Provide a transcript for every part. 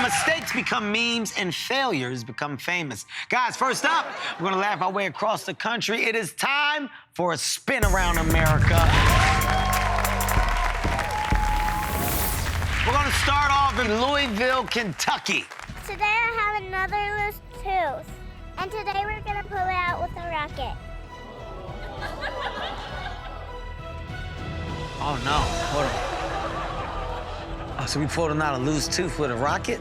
mistakes become memes and failures become famous. Guys, first up, we're gonna laugh our way across the country. It is time for a spin around America. We're gonna start off in Louisville, Kentucky. Today I have another loose tooth. And today we're gonna pull it out with a rocket. Oh no, hold on. Oh, so we pulled out a loose tooth with a rocket?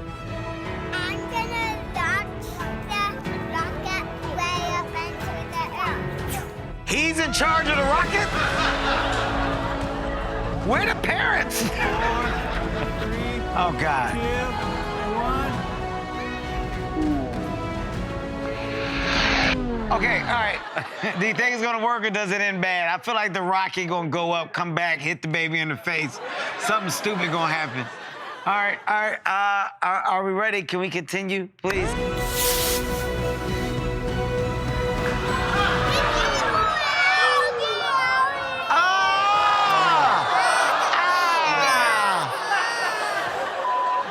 I'm gonna launch the rocket way up into the air. He's in charge of the rocket? Where the parents? 4, 3, Oh, God. 2, 1. Okay, all right. Do you think it's gonna work or does it end bad? I feel like the rocket gonna go up, come back, hit the baby in the face. Something stupid gonna happen. All right. Are we ready? Can we continue, please?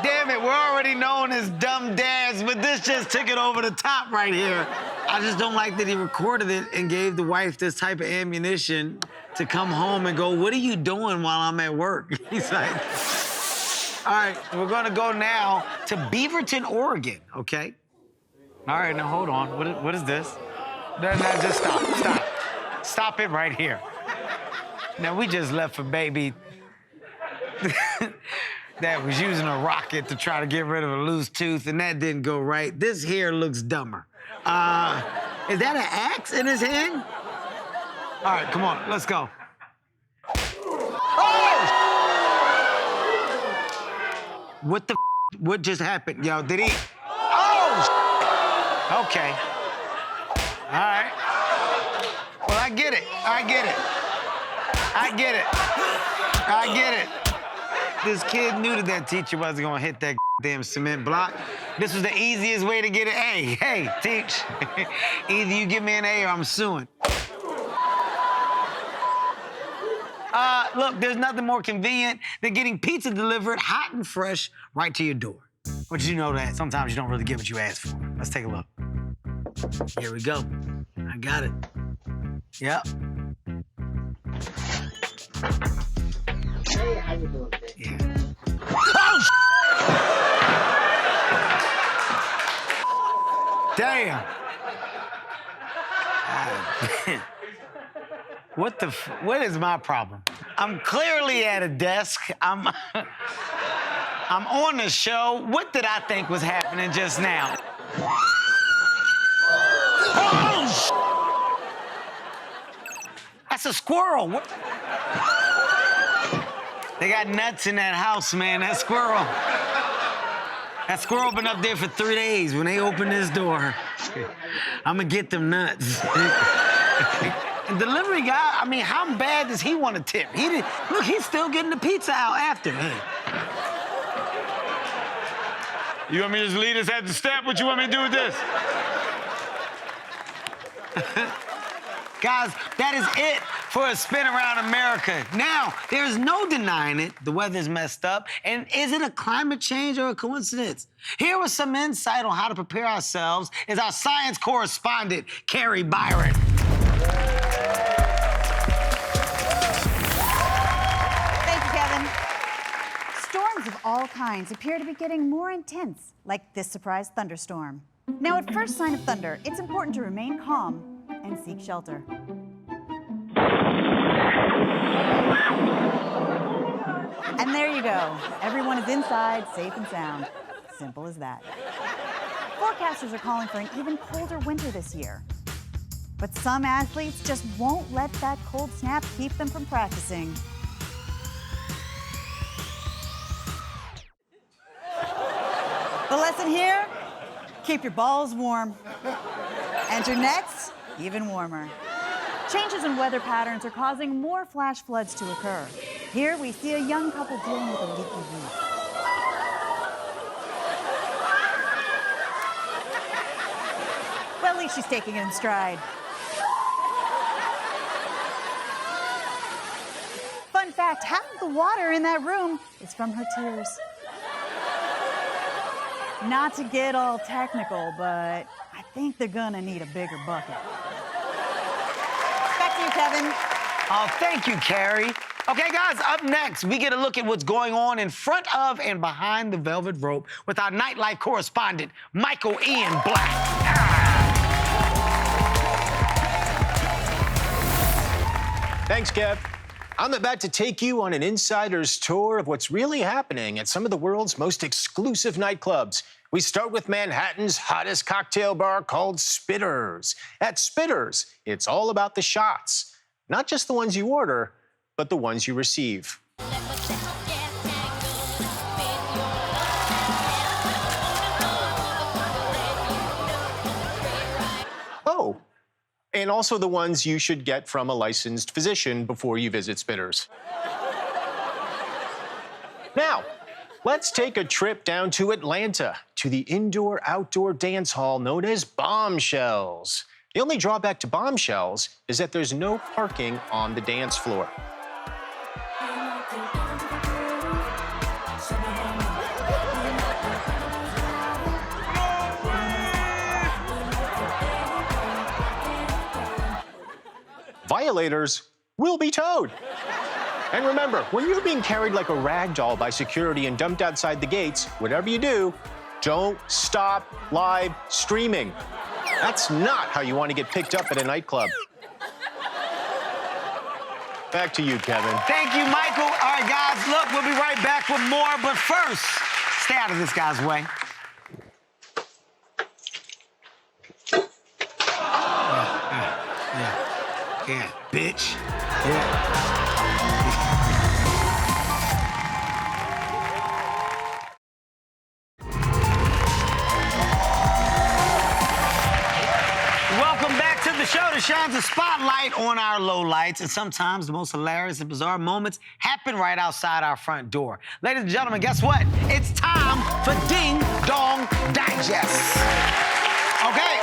Damn it, we're already known as dumb dads, but this just took it over the top right here. I just don't like that he recorded it and gave the wife this type of ammunition to come home and go, what are you doing while I'm at work? He's like, all right, we're gonna go now to Beaverton, Oregon, okay? All right, now hold on, what is this? No, just stop. Stop it right here. Now, we just left a baby that was using a rocket to try to get rid of a loose tooth, and that didn't go right. This here looks dumber. Is that an axe in his hand? All right, come on, let's go. Oh! What just happened? Yo, did he? Oh! Okay. All right. Well, I get it. This kid knew that teacher wasn't gonna hit that damn cement block. This was the easiest way to get an A. Hey, teach. Either you give me an A or I'm suing. Look, there's nothing more convenient than getting pizza delivered hot and fresh right to your door. But you know that sometimes you don't really get what you ask for. Let's take a look. Here we go. I got it. Yep. Hey, how you doing? Yeah. Oh, damn. What is my problem? I'm clearly at a desk. I'm on the show. What did I think was happening just now? Oh, that's a squirrel. What? They got nuts in that house, man. That squirrel been up there for 3 days. When they open this door, I'm gonna get them nuts. And delivery guy, I mean, how bad does he want to tip? Look, he's still getting the pizza out after. You want me to just lead us at the step? What you want me to do with this? Guys, that is it for a spin around America. Now, there's no denying it. The weather's messed up. And is it a climate change or a coincidence? Here was some insight on how to prepare ourselves is our science correspondent, Carrie Byron. Thank you, Kevin. Storms of all kinds appear to be getting more intense, like this surprise thunderstorm. Now, at first sign of thunder, it's important to remain calm and seek shelter. And there you go. Everyone is inside, safe and sound. Simple as that. Forecasters are calling for an even colder winter this year. But some athletes just won't let that cold snap keep them from practicing. The lesson here, keep your balls warm. And your nets, even warmer. Changes in weather patterns are causing more flash floods to occur. Here we see a young couple dealing with a leaky roof. Well, at least she's taking it in stride. Fun fact, half of the water in that room is from her tears. Not to get all technical, but I think they're gonna need a bigger bucket. Back to you, Kevin. Oh, thank you, Carrie. Okay, guys, up next, we get a look at what's going on in front of and behind the velvet rope with our nightlife correspondent, Michael Ian Black. Thanks, Kev. I'm about to take you on an insider's tour of what's really happening at some of the world's most exclusive nightclubs. We start with Manhattan's hottest cocktail bar called Spitters. At Spitters, it's all about the shots. Not just the ones you order, but the ones you receive. Oh, and also the ones you should get from a licensed physician before you visit Spitters. Now, let's take a trip down to Atlanta, to the indoor-outdoor dance hall known as Bombshells. The only drawback to Bombshells is that there's no parking on the dance floor. Violators will be towed. And remember, when you're being carried like a rag doll by security and dumped outside the gates, whatever you do, don't stop live streaming. That's not how you want to get picked up at a nightclub. Back to you, Kevin. Thank you, Michael. All right, guys, look, we'll be right back with more, but first, stay out of this guy's way. Yeah, bitch. Yeah. Welcome back to the show that shines a spotlight on our lowlights, and sometimes the most hilarious and bizarre moments happen right outside our front door. Ladies and gentlemen, guess what? It's time for Ding Dong Digest. Okay.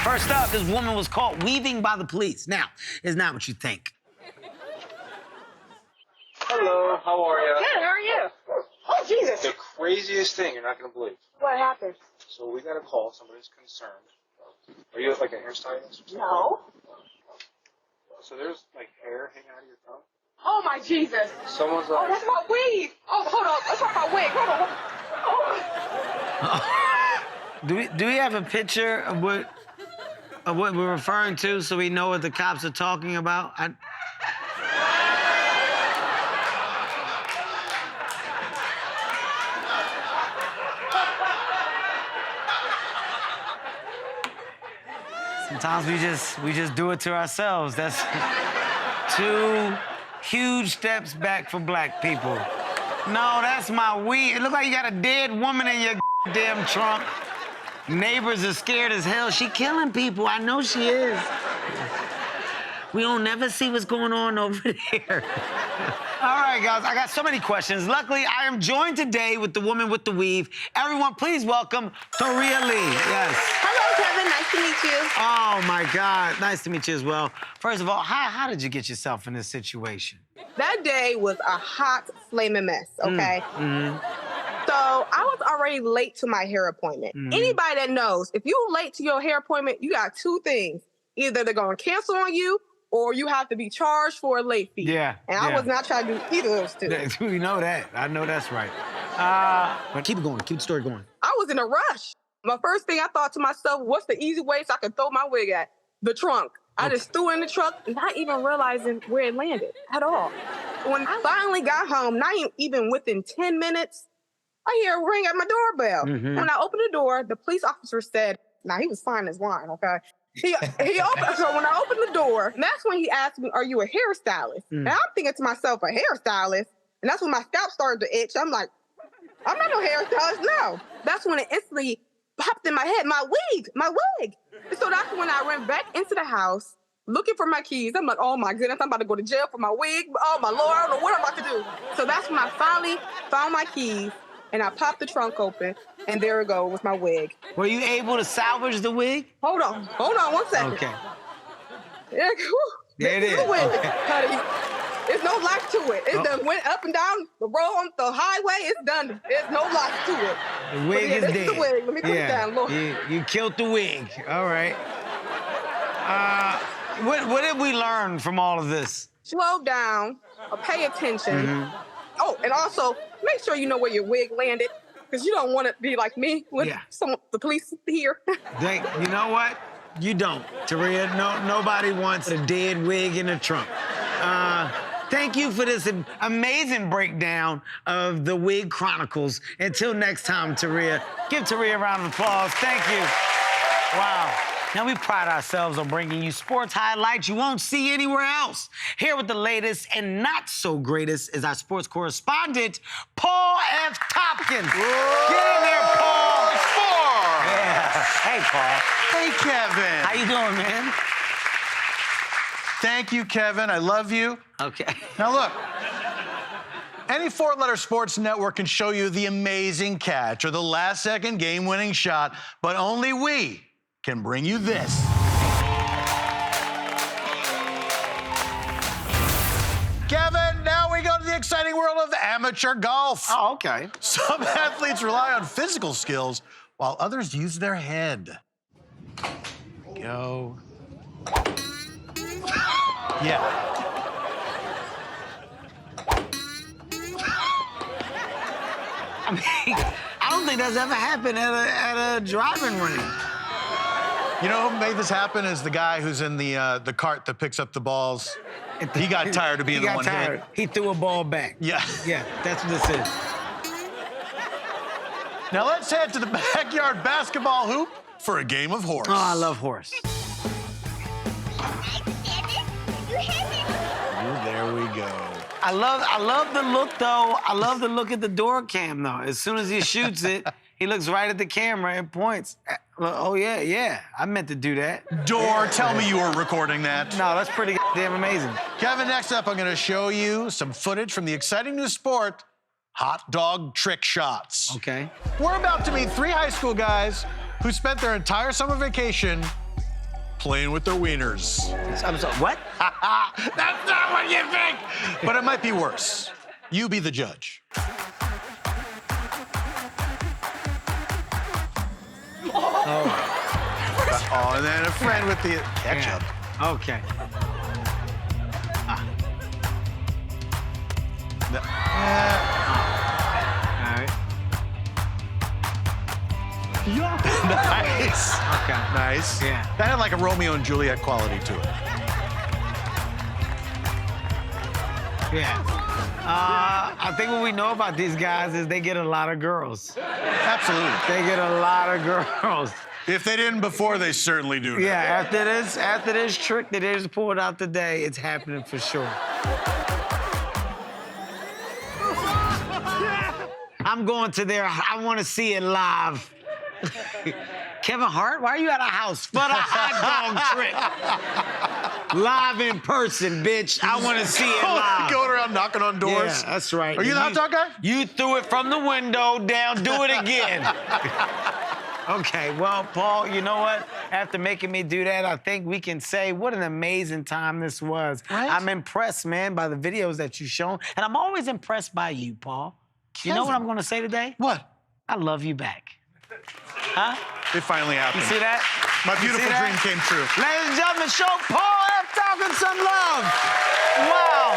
First up, this woman was caught weaving by the police. Now, it's not what you think. Hello, how are you? Good, how are you? Oh, Jesus. The craziest thing you're not going to believe. What happened? So we got a call, somebody's concerned. Are you like a hairstylist? No. So there's like hair hanging out of your thumb? Oh, my Jesus. Someone's Oh, like... that's my weave. Oh, hold on. That's not my wig. Hold on. Oh. Do we have a picture of what we're referring to so we know what the cops are talking about? Sometimes we just do it to ourselves. That's 2 huge steps back for black people. No, that's my weed. It looks like you got a dead woman in your damn trunk. Neighbors are scared as hell. She killing people. I know she is. We don't never see what's going on over there. All right, guys, I got so many questions. Luckily, I am joined today with the woman with the weave. Everyone, please welcome Toria Lee. Yes. Hello, Kevin. Nice to meet you. Oh, my God. Nice to meet you as well. First of all, how did you get yourself in this situation? That day was a hot, flaming mess, okay? So I was already late to my hair appointment. Anybody that knows, if you're late to your hair appointment, you got 2 things. Either they're going to cancel on you, or you have to be charged for a late fee. Yeah. And I was not trying to do either of those 2. We know that. I know that's right. But keep it going. Keep the story going. I was in a rush. My first thing I thought to myself, what's the easy way so I can throw my wig at? The trunk. I just threw it in the trunk, not even realizing where it landed at all. When I finally got home, not even within 10 minutes, I hear a ring at my doorbell. When I opened the door, the police officer said, now he was fine as wine, okay? He opened, so when I opened the door, that's when he asked me, are you a hairstylist? And I'm thinking to myself, a hairstylist? And that's when my scalp started to itch. I'm like, I'm not no hairstylist, no. That's when it instantly popped in my head, my wig. And so that's when I ran back into the house looking for my keys. I'm like, oh my goodness, I'm about to go to jail for my wig. Oh my Lord, I don't know what I'm about to do. So that's when I finally found my keys and I popped the trunk open and there it goes with my wig. Were you able to salvage the wig? Hold on 1 second. Okay. Yeah, There it this is. the wig, Okay. honey. There's no life to it. It done went up and down the road on the highway. It's done. There's no life to it. The wig yeah, is this is dead. the wig. Let me put it down, Lord. You killed the wig. All right. What did we learn from all of this? Slow down, or pay attention. Mm-hmm. Oh, and also make sure you know where your wig landed, because you don't want to be like me with Yeah. the police here. You know what? You don't, Taria. Nobody wants a dead wig in a trunk. Thank you for this amazing breakdown of the Wig Chronicles. Until next time, Taria. Give Taria a round of applause. Thank you. Wow. Now, we pride ourselves on bringing you sports highlights you won't see anywhere else. Here with the latest and not so greatest is our sports correspondent, Paul F. Tompkins. Get in there, Paul. Yeah. Hey, Paul. Hey, Kevin. How you doing, man? Thank you, Kevin. I love you. Okay. Now, look. Any four-letter sports network can show you the amazing catch or the last-second game-winning shot, but only we can bring you this. Kevin, now we go to the exciting world of amateur golf. Oh, okay. Some athletes rely on physical skills while others use their head. Go. Yeah. I mean, I don't think that's ever happened at a driving range. You know who made this happen is the guy who's in the cart that picks up the balls. He got tired of being He the got one tired. hit. He threw a ball back. Yeah. Yeah, that's what this is. Now let's head to the backyard basketball hoop for a game of horse. Oh, I love horse. There we go. I love the look, though. I love the look at the door cam, though. As soon as he shoots it, he looks right at the camera and points. Oh, yeah. I meant to do that. Door, tell me you were recording that. No, that's pretty damn amazing. Kevin, next up, I'm going to show you some footage from the exciting new sport, hot dog trick shots. Okay. We're about to meet 3 high school guys who spent their entire summer vacation playing with their wieners. I'm sorry, what? That's not what you think! But it might be worse. You be the judge. Oh, and then a friend with the ketchup. Yeah. Okay. All right. Nice. Okay. Nice. Yeah. That had like a Romeo and Juliet quality to it. Yeah. I think what we know about these guys is they get a lot of girls. Absolutely. They get a lot of girls. If they didn't before, they certainly do now. Yeah, after this trick that they just pulled out today, it's happening for sure. I'm going to there. I want to see it live. Kevin Hart, why are you at a house for the hot dog trick? Live in person, bitch. I want to see it live. Going around knocking on doors. Yeah, that's right. Are you the hot dog guy? You threw it from the window down. Do it again. Okay, well, Paul, you know what? After making me do that, I think we can say what an amazing time this was. Right? I'm impressed, man, by the videos that you've shown. And I'm always impressed by you, Paul. You know what I'm going to say today? What? I love you back. Huh? It finally happened. You see that? My You beautiful see that? dream came true. Ladies and gentlemen, show Paul F. Tompkins some love. Wow.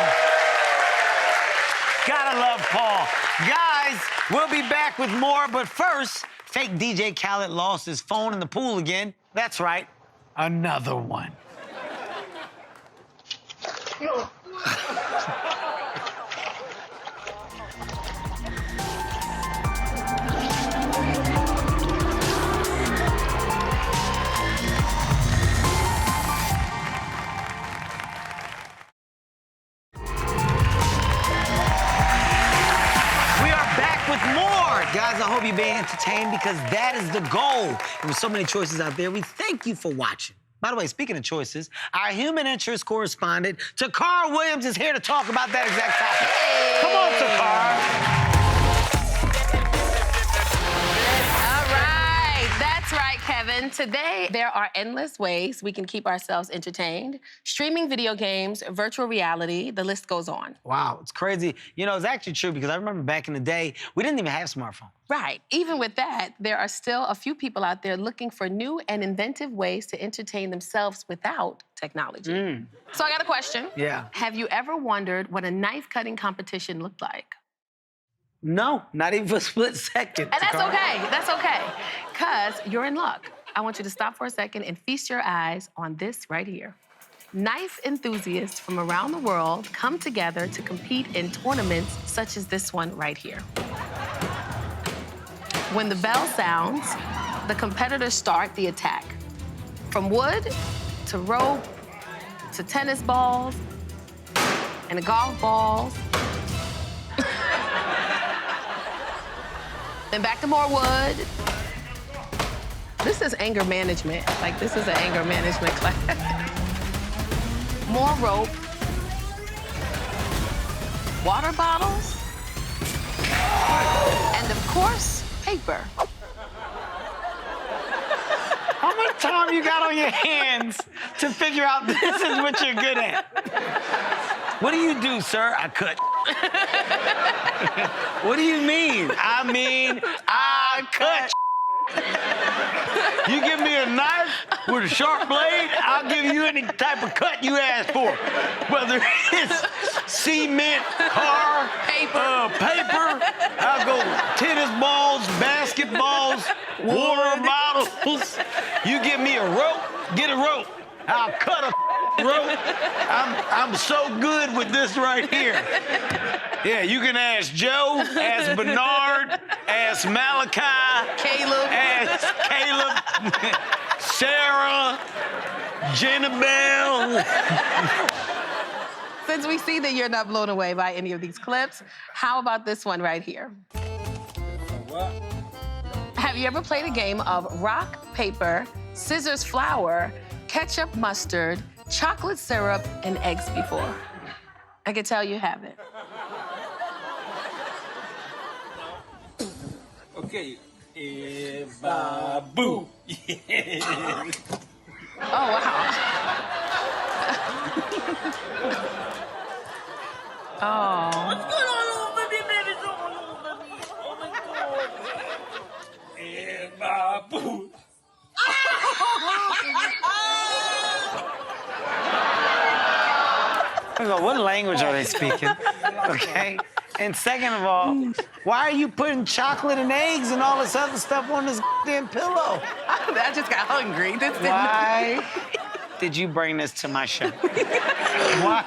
Gotta love Paul. Guys, we'll be back with more, but first, fake DJ Khaled lost his phone in the pool again. That's right, another one. Guys, I hope you're being entertained because that is the goal. And with so many choices out there, we thank you for watching. By the way, speaking of choices, our human interest correspondent, Takara Williams, is here to talk about that exact topic. Come on, Takara. All right, that's right. Kevin, today there are endless ways we can keep ourselves entertained. Streaming video games, virtual reality, the list goes on. Wow, it's crazy. You know, it's actually true because I remember back in the day, we didn't even have smartphones. Right. Even with that, there are still a few people out there looking for new and inventive ways to entertain themselves without technology. So I got a question. Yeah. Have you ever wondered what a knife cutting competition looked like? No, not even for a split second. And that's Takara. okay. That's okay. Because you're in luck. I want you to stop for a second and feast your eyes on this right here. Knife enthusiasts from around the world come together to compete in tournaments such as this one right here. When the bell sounds, the competitors start the attack. From wood to rope to tennis balls and the golf balls. Then back to more wood. This is anger management. Like, this is an anger management class. More rope. Water bottles. And of course, paper. How much time you got on your hands to figure out this is what you're good at? What do you do, sir? I cut. What do you mean? I mean, I cut. You give me a knife with a sharp blade, I'll give you any type of cut you ask for. Whether it's cement, car, paper, I'll go tennis balls, basketballs, water bottles. You give me a rope, get a rope. I'll cut a rope. I'm so good with this right here. Yeah, you can ask Joe, ask Bernard, ask Malachi, ask Caleb, Sarah, Jenabelle. Since we see that you're not blown away by any of these clips, how about this one right here? What? Have you ever played a game of rock, paper, scissors, flour, ketchup, mustard, chocolate syrup, and eggs before? I can tell you haven't. Okay. Babu. Oh, wow. Oh. What's going on, little baby? Oh my God. Babu. What language are they speaking? Okay. And second of all, why are you putting chocolate and eggs and all this other stuff on this damn pillow? I just got hungry. Why did you bring this to my show? Why?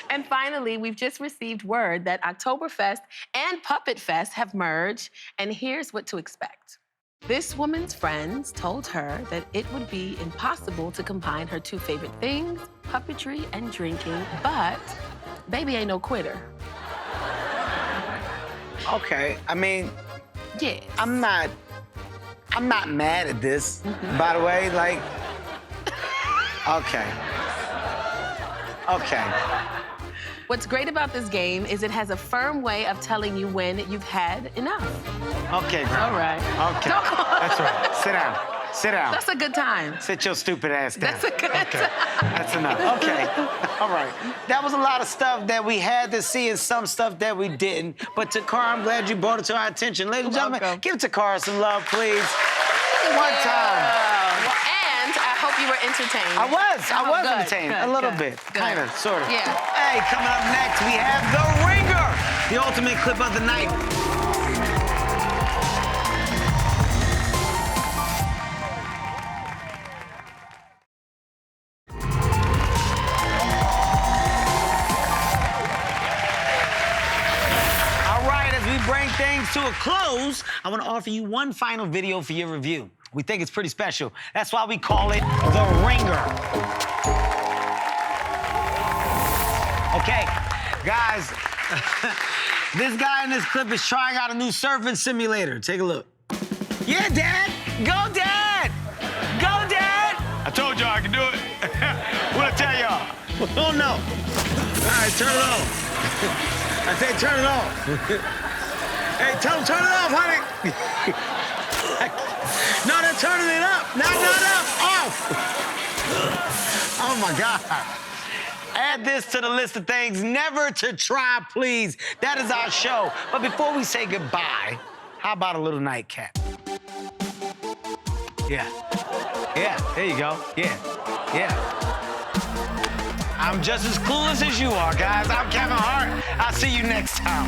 And finally, we've just received word that Oktoberfest and Puppet Fest have merged, and here's what to expect. This woman's friends told her that it would be impossible to combine her two favorite things, puppetry and drinking, but baby ain't no quitter. Okay, I mean, yeah, I'm not mad at this, by the way, like, okay. What's great about this game is it has a firm way of telling you when you've had enough. Okay, girl. All right. Okay, that's right. Sit down. Sit down. That's a good time. Sit your stupid ass down. That's a good time. That's enough. Okay. All right. That was a lot of stuff that we had to see and some stuff that we didn't. But Takara, I'm glad you brought it to our attention. Ladies and gentlemen, give Takara some love, please. One time. And I hope you were entertained. I was good, entertained. good, A little good, bit. good. Kind of, sort of. Yeah. Hey, coming up next, we have The Ringer, the ultimate clip of the night. Bring things to a close, I want to offer you one final video for your review. We think it's pretty special. That's why we call it The Ringer. Okay, guys, this guy in this clip is trying out a new surfing simulator. Take a look. Yeah, Dad! Go, Dad! Go, Dad! I told y'all I could do it. What'd I tell y'all? Oh, no. All right, turn it off. I said turn it off. Hey, tell them turn it off, honey. No, they're turning it up. Not up. Off. Oh, my God. Add this to the list of things never to try, please. That is our show. But before we say goodbye, how about a little nightcap? Yeah. Yeah, there you go. Yeah. I'm just as clueless as you are, guys. I'm Kevin Hart. I'll see you next time.